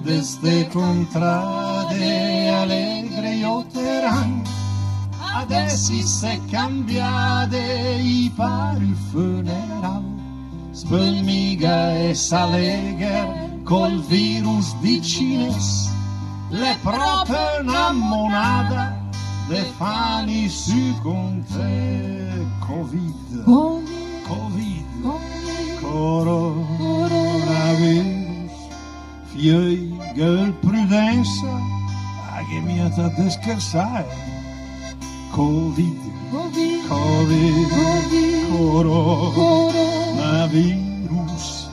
D'este contrade allegre ioteran, adesso se cambiate i pari funeral, spelmiga e s'allegher col virus di cines, le proprie una monada de fani su con te. Covid, coronavirus, fiegel prudenza, che mi ha fatto scherzare. Covid, coronavirus,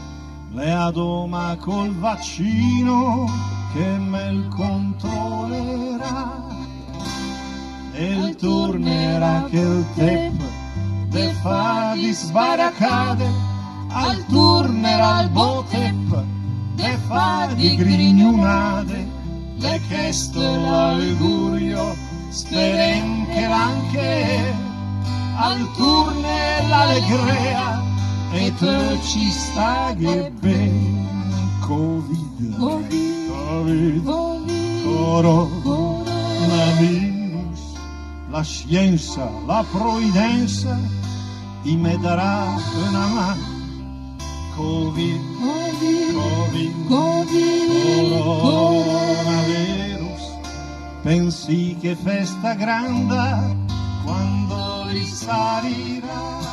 le adoma col vaccino che me il controllerà. E tornerà che il tempo de fa di sbaraccare, al tornerà il botep de fa di grignunade, le chiesto l'augurio, speren che anche al turne l'allegria e te ci sta che bene. Covid, coronavirus, la scienza, la provvidenza, y me darà una mano. Covid, coronavirus, pensi che festa grande quando risalirà.